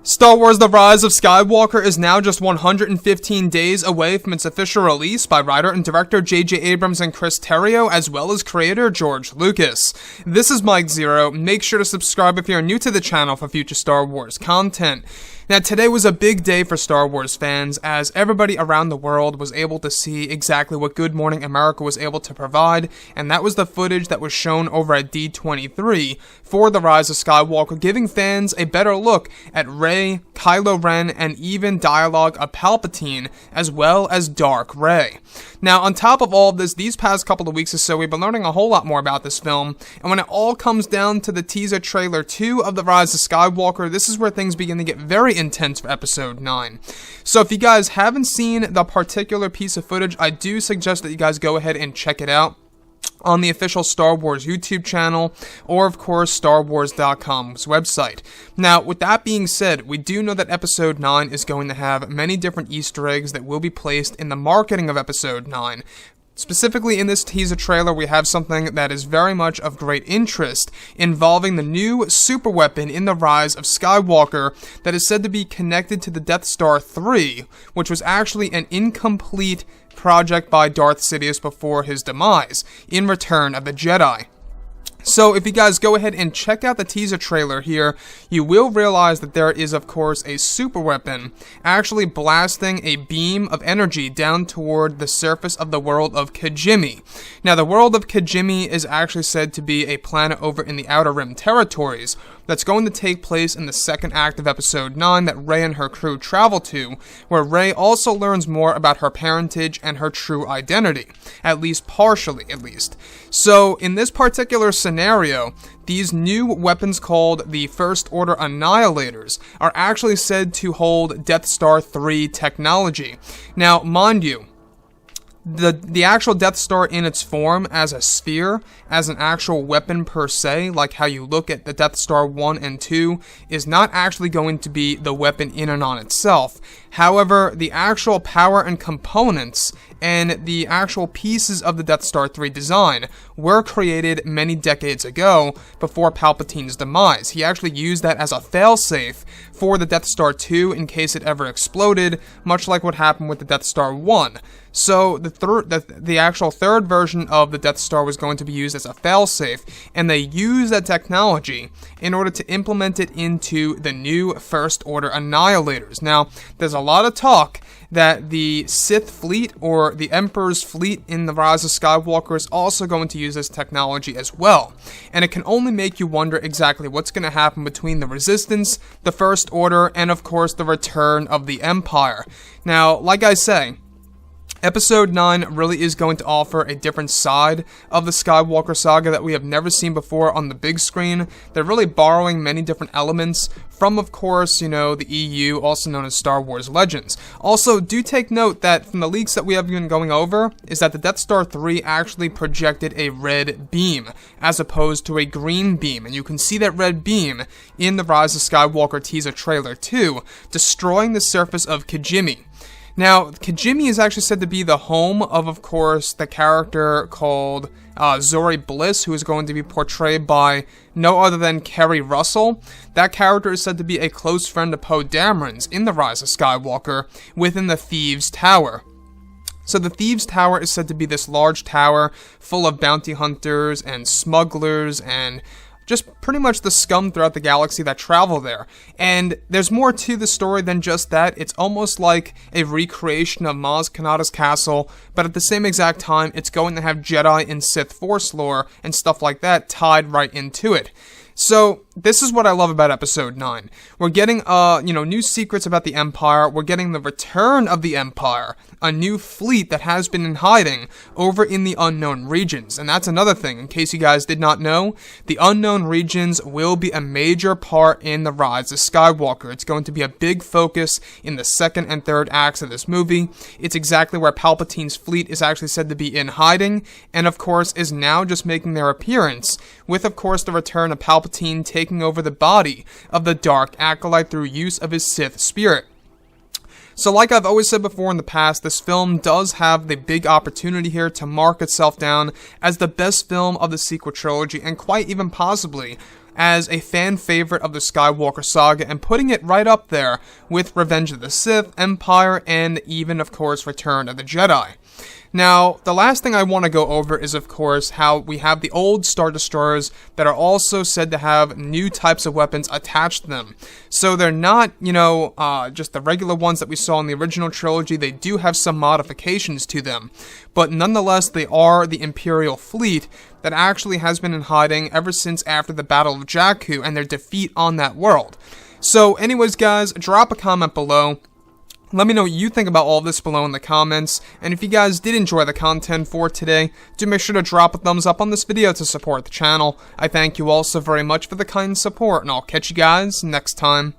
Star Wars The Rise of Skywalker is now just 115 days away from its official release by writer and director J.J. Abrams and Chris Terrio, as well as creator George Lucas. This is Mike Zero. Make sure to subscribe if you're new to the channel for future Star Wars content. Now, today was a big day for Star Wars fans, as everybody around the world was able to see exactly what Good Morning America was able to provide, and that was the footage that was shown over at D23 for The Rise of Skywalker, giving fans a better look at Rey, Kylo Ren, and even dialogue of Palpatine, as well as Dark Rey. Now, on top of all of this, these past couple of weeks or so, we've been learning a whole lot more about this film, and when it all comes down to the teaser trailer 2 of The Rise of Skywalker, this is where things begin to get very intense for Episode 9. So if you guys haven't seen the particular piece of footage, I do suggest that you guys go ahead and check it out on the official Star Wars YouTube channel, or of course StarWars.com's website. Now, with that being said, we do know that Episode 9 is going to have many different Easter eggs that will be placed in the marketing of Episode 9. Specifically, in this teaser trailer, we have something that is very much of great interest, involving the new super weapon in The Rise of Skywalker that is said to be connected to the Death Star 3, which was actually an incomplete project by Darth Sidious before his demise in Return of the Jedi. So if you guys go ahead and check out the teaser trailer here, you will realize that there is, of course, a super weapon actually blasting a beam of energy down toward the surface of the world of Kijimi. Now, the world of Kijimi is actually said to be a planet over in the Outer Rim territories that's going to take place in the second act of Episode 9 that Rey and her crew travel to, where Rey also learns more about her parentage and her true identity, at least partially, at least. So, in this particular scenario, these new weapons called the First Order Annihilators are actually said to hold Death Star 3 technology. Now, mind you, the actual Death Star in its form as a sphere, as an actual weapon per se, like how you look at the Death Star 1 and 2, is not actually going to be the weapon in and on itself. However, the actual power and components and the actual pieces of the Death Star 3 design were created many decades ago before Palpatine's demise. He actually used that as a failsafe for the Death Star 2 in case it ever exploded, much like what happened with the Death Star 1. So the actual third version of the Death Star was going to be used as a failsafe, and they used that technology in order to implement it into the new First Order Annihilators. Now, there's a lot of talk that the Sith fleet, or the Emperor's fleet in The Rise of Skywalker, is also going to use this technology as well. And it can only make you wonder exactly what's going to happen between the Resistance, the First Order, and of course the return of the Empire. Now, like I say, Episode 9 really is going to offer a different side of the Skywalker saga that we have never seen before on the big screen. They're really borrowing many different elements from, of course, the EU, also known as Star Wars Legends. Also, do take note that from the leaks that we have been going over, is that the Death Star 3 actually projected a red beam, as opposed to a green beam, and you can see that red beam in the Rise of Skywalker teaser trailer 2, destroying the surface of Kijimi. Now, Kijimi is actually said to be the home of course, the character called Zori Bliss, who is going to be portrayed by no other than Kerry Russell. That character is said to be a close friend of Poe Dameron's in The Rise of Skywalker within the Thieves' Tower. So the Thieves' Tower is said to be this large tower full of bounty hunters and smugglers and just pretty much the scum throughout the galaxy that travel there. And there's more to the story than just that. It's almost like a recreation of Maz Kanata's castle, but at the same exact time, it's going to have Jedi and Sith Force lore and stuff like that tied right into it. So, this is what I love about Episode 9. We're getting, new secrets about the Empire. We're getting the return of the Empire. A new fleet that has been in hiding over in the unknown regions. And that's another thing, in case you guys did not know. The unknown regions will be a major part in The Rise of Skywalker. It's going to be a big focus in the second and third acts of this movie. It's exactly where Palpatine's fleet is actually said to be in hiding. And, of course, is now just making their appearance. With, of course, the return of Palpatine taking over the body of the Dark Acolyte through use of his Sith spirit. So like I've always said before in the past, this film does have the big opportunity here to mark itself down as the best film of the sequel trilogy, and quite even possibly as a fan favorite of the Skywalker saga and putting it right up there with Revenge of the Sith, Empire, and even, of course, Return of the Jedi. Now, the last thing I want to go over is, of course, how we have the old Star Destroyers that are also said to have new types of weapons attached to them. So they're not, just the regular ones that we saw in the original trilogy. They do have some modifications to them. But nonetheless, they are the Imperial fleet that actually has been in hiding ever since after the Battle of Jakku and their defeat on that world. So anyways, guys, drop a comment below. Let me know what you think about all this below in the comments, and if you guys did enjoy the content for today, do make sure to drop a thumbs up on this video to support the channel. I thank you all so very much for the kind support, and I'll catch you guys next time.